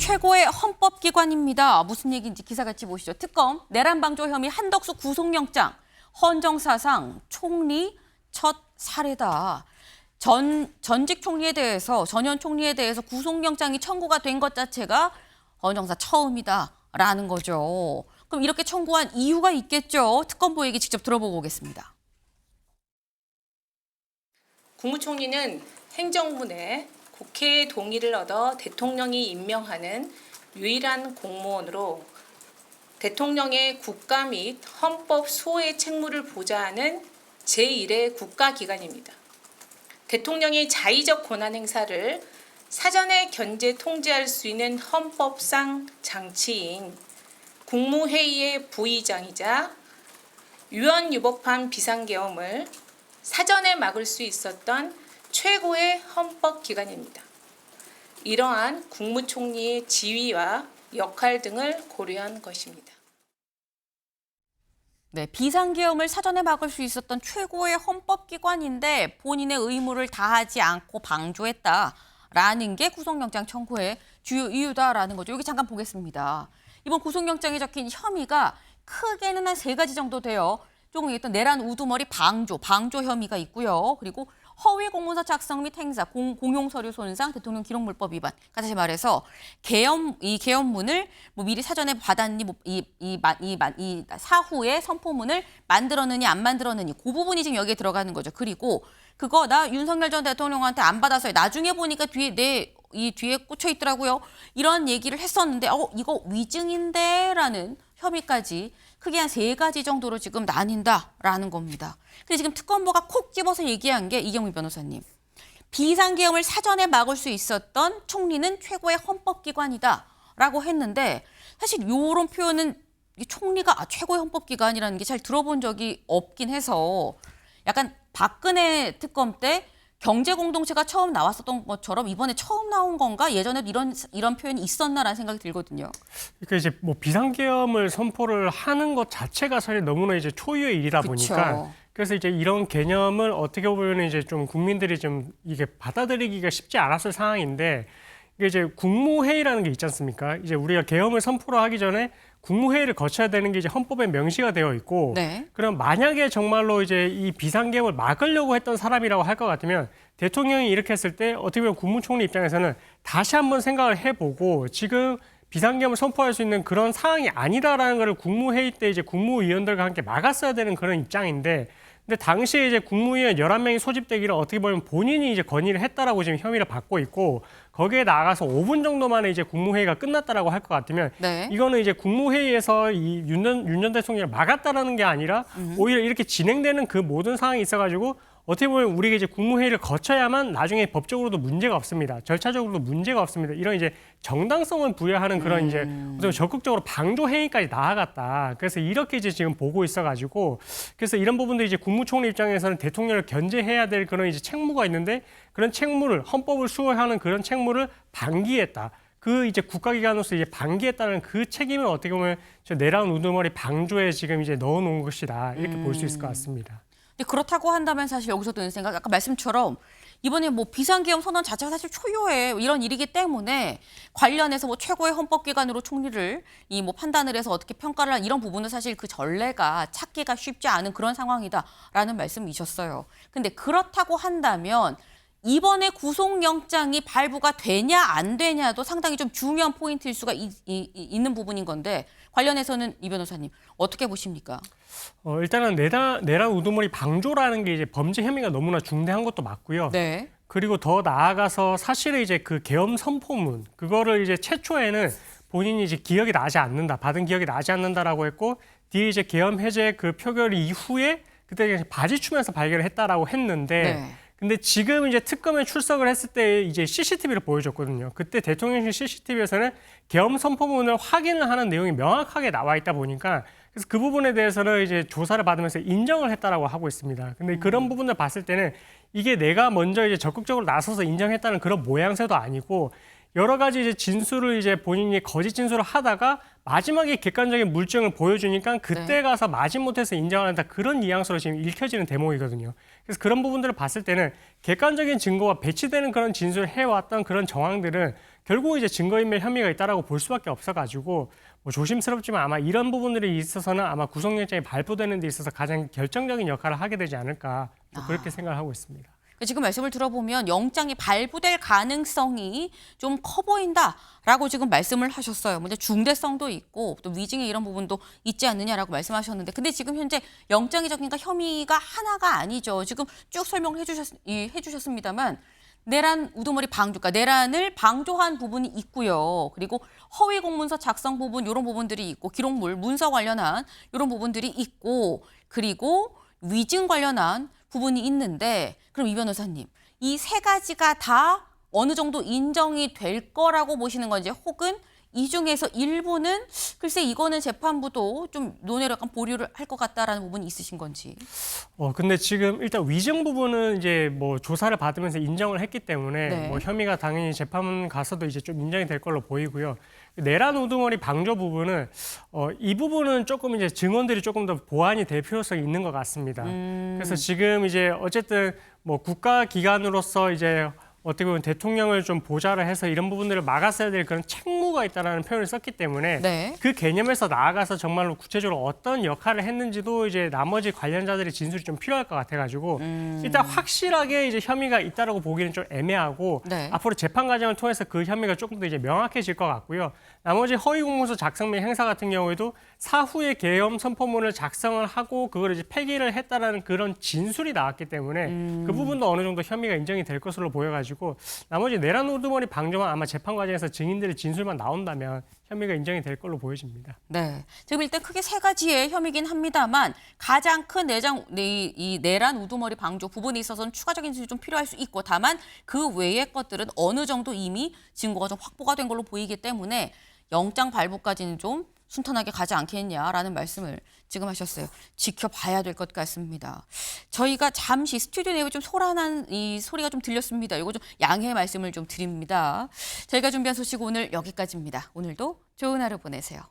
최고의 헌법기관입니다. 무슨 얘기인지 기사 같이 보시죠. 특검, 내란방조 혐의 한덕수 구속영장, 헌정사상 총리 첫 사례다. 전직 총리에 대해서, 전현 총리에 대해서 구속영장이 청구가 된 것 자체가 헌정사 처음이다라는 거죠. 그럼 이렇게 청구한 이유가 있겠죠. 특검보 얘기 직접 들어보고 오겠습니다. 국무총리는 행정부 내 국회의 동의를 얻어 대통령이 임명하는 유일한 공무원으로 대통령의 국가 및 헌법 수호의 책무를 보좌하는 제1의 국가기관입니다. 대통령의 자의적 권한 행사를 사전에 견제 통제할 수 있는 헌법상 장치인 국무회의의 부의장이자 유언유법한 비상계엄을 사전에 막을 수 있었던 최고의 헌법기관입니다. 이러한 국무총리의 지위와 역할 등을 고려한 것입니다. 네, 비상계엄을 사전에 막을 수 있었던 최고의 헌법기관인데 본인의 의무를 다하지 않고 방조했다라는 게 구속영장 청구의 주요 이유다라는 거죠. 여기 잠깐 보겠습니다. 이번 구속영장에 적힌 혐의가 크게는 한 3가지 정도 돼요. 조금 얘기했던 내란 우두머리 방조 혐의가 있고요. 그리고 허위 공문서 작성 및 행사, 공용 서류 손상, 대통령 기록물법 위반. 다시 말해서 이 계엄문을 뭐 미리 사전에 받았니, 이 사후에 선포문을 만들었느니 안 만들었느니 그 부분이 지금 여기에 들어가는 거죠. 그리고 그거 나 윤석열 전 대통령한테 안 받아서 나중에 보니까 이 뒤에 꽂혀 있더라고요. 이런 얘기를 했었는데 이거 위증인데라는 혐의까지 크게 한 3가지 정도로 지금 나뉜다라는 겁니다. 근데 지금 특검보가 콕 집어서 얘기한 게 이경미 변호사님. 비상계엄을 사전에 막을 수 있었던 총리는 최고의 헌법기관이다라고 했는데 사실 이런 표현은 총리가 최고의 헌법기관이라는 게 잘 들어본 적이 없긴 해서 약간 박근혜 특검 때 경제공동체가 처음 나왔었던 것처럼 이번에 처음 나온 건가? 예전에 이런 표현이 있었나라는 생각이 들거든요. 그러니까 이제 뭐 비상계엄을 선포를 하는 것 자체가 사실 너무나 이제 초유의 일이다 보니까 그래서 이제 이런 개념을 어떻게 보면 이제 좀 국민들이 좀 이게 받아들이기가 쉽지 않았을 상황인데 이게 이제 국무회의라는 게 있지 않습니까? 이제 우리가 계엄을 선포를 하기 전에 국무회의를 거쳐야 되는 게 이제 헌법에 명시가 되어 있고, 네. 그럼 만약에 정말로 이제 이 비상계엄을 막으려고 했던 사람이라고 할 것 같으면 대통령이 이렇게 했을 때 어떻게 보면 국무총리 입장에서는 다시 한번 생각을 해보고 지금 비상계엄을 선포할 수 있는 그런 상황이 아니다라는 것을 국무회의 때 이제 국무위원들과 함께 막았어야 되는 그런 입장인데, 근데 당시에 이제 국무위원 11명이 소집되기를 어떻게 보면 본인이 이제 건의를 했다라고 지금 혐의를 받고 있고, 거기에 나가서 5분 정도 만에 이제 국무회의가 끝났다라고 할 것 같으면 네. 이거는 이제 국무회의에서 이 윤 전 대통령을 막았다라는 게 아니라 오히려 이렇게 진행되는 그 모든 상황이 있어가지고 어떻게 보면 우리가 이제 국무회의를 거쳐야만 나중에 법적으로도 문제가 없습니다. 절차적으로도 문제가 없습니다. 이런 이제 정당성을 부여하는 그런 이제 적극적으로 방조 행위까지 나아갔다. 그래서 이렇게 이제 지금 보고 있어가지고 그래서 이런 부분도 이제 국무총리 입장에서는 대통령을 견제해야 될 그런 이제 책무가 있는데 그런 책무를 헌법을 수호하는 그런 책무를 방기했다. 그 이제 국가기관으로서 이제 방기했다는 그 책임을 어떻게 보면 저 내란 우두머리 방조에 지금 이제 넣어놓은 것이다. 이렇게 볼 수 있을 것 같습니다. 근데 그렇다고 한다면 사실 여기서 드는 생각, 아까 말씀처럼 이번에 뭐 비상계엄 선언 자체가 사실 초유의 이런 일이기 때문에 관련해서 뭐 최고의 헌법기관으로 총리를 이 뭐 판단을 해서 어떻게 평가를 한 이런 부분은 사실 그 전례가 찾기가 쉽지 않은 그런 상황이다라는 말씀이셨어요. 근데 그렇다고 한다면 이번에 구속영장이 발부가 되냐 안 되냐도 상당히 좀 중요한 포인트일 수가 있는 부분인 건데 관련해서는 이 변호사님 어떻게 보십니까? 일단은 내란 우두머리 방조라는 게 이제 범죄 혐의가 너무나 중대한 것도 맞고요. 네. 그리고 더 나아가서 사실은 이제 그 계엄 선포문 그거를 이제 최초에는 본인이 이제 기억이 나지 않는다, 받은 기억이 나지 않는다라고 했고 뒤에 이제 계엄 해제 그 표결 이후에 그때 바지 추면서 발견을 했다라고 했는데. 네. 근데 지금 이제 특검에 출석을 했을 때 이제 CCTV를 보여줬거든요. 그때 대통령실 CCTV에서는 계엄 선포문을 확인을 하는 내용이 명확하게 나와 있다 보니까 그래서 그 부분에 대해서는 이제 조사를 받으면서 인정을 했다라고 하고 있습니다. 근데 그런 부분을 봤을 때는 이게 내가 먼저 이제 적극적으로 나서서 인정했다는 그런 모양새도 아니고 여러 가지 이제 진술을 이제 본인이 거짓 진술을 하다가 마지막에 객관적인 물증을 보여주니까 그때 가서 마지못해서 인정한다 그런 뉘앙스로 지금 읽혀지는 대목이거든요. 그래서 그런 부분들을 봤을 때는 객관적인 증거가 배치되는 그런 진술을 해왔던 그런 정황들은 결국 이제 증거인멸 혐의가 있다라고 볼 수밖에 없어가지고 뭐 조심스럽지만 아마 이런 부분들이 있어서는 아마 구속영장이 발부되는 데 있어서 가장 결정적인 역할을 하게 되지 않을까 뭐 그렇게 생각을 하고 있습니다. 지금 말씀을 들어보면 영장이 발부될 가능성이 좀 커 보인다라고 지금 말씀을 하셨어요. 먼저 중대성도 있고 또 위증의 이런 부분도 있지 않느냐라고 말씀하셨는데 근데 지금 현재 영장의 혐의가 하나가 아니죠. 지금 쭉 설명을 해주셨습니다만 내란 우두머리 방조, 그러니까 내란을 방조한 부분이 있고요. 그리고 허위 공문서 작성 부분 이런 부분들이 있고 기록물, 문서 관련한 이런 부분들이 있고 그리고 위증 관련한 부분이 있는데 그럼 이 변호사님 이 세 가지가 다 어느 정도 인정이 될 거라고 보시는 건지 혹은 이 중에서 일부는 글쎄 이거는 재판부도 좀 논의를 약간 보류를 할 것 같다라는 부분이 있으신 건지. 근데 지금 일단 위증 부분은 이제 뭐 조사를 받으면서 인정을 했기 때문에 네. 뭐 혐의가 당연히 재판 가서도 이제 좀 인정이 될 걸로 보이고요. 내란 우두머리 방조 부분은 이 부분은 조금 이제 증언들이 조금 더 보완이 될 필요성이 있는 것 같습니다. 그래서 지금 이제 어쨌든 뭐 국가기관으로서 이제 어떻게 보면 대통령을 좀 보좌를 해서 이런 부분들을 막았어야 될 그런 책무가 있다라는 표현을 썼기 때문에 네. 그 개념에서 나아가서 정말로 구체적으로 어떤 역할을 했는지도 이제 나머지 관련자들의 진술이 좀 필요할 것 같아가지고 일단 확실하게 이제 혐의가 있다라고 보기는 좀 애매하고 네. 앞으로 재판 과정을 통해서 그 혐의가 조금 더 이제 명확해질 것 같고요. 나머지 허위 공문서 작성 및 행사 같은 경우에도 사후에 계엄 선포문을 작성을 하고 그걸 이제 폐기를 했다라는 그런 진술이 나왔기 때문에 그 부분도 어느 정도 혐의가 인정이 될 것으로 보여가지고 나머지 내란 우두머리 방조만 아마 재판 과정에서 증인들의 진술만 나온다면 혐의가 인정이 될 걸로 보여집니다. 네, 지금 일단 크게 세 가지의 혐의긴 합니다만 가장 큰 이 내란 우두머리 방조 부분에 있어서는 추가적인 진술이 좀 필요할 수 있고 다만 그 외의 것들은 어느 정도 이미 증거가 좀 확보가 된 걸로 보이기 때문에 영장 발부까지는 좀 순탄하게 가지 않겠냐라는 말씀을 지금 하셨어요. 지켜봐야 될 것 같습니다. 저희가 잠시 스튜디오 내에 좀 소란한 이 소리가 좀 들렸습니다. 이거 좀 양해의 말씀을 좀 드립니다. 저희가 준비한 소식 오늘 여기까지입니다. 오늘도 좋은 하루 보내세요.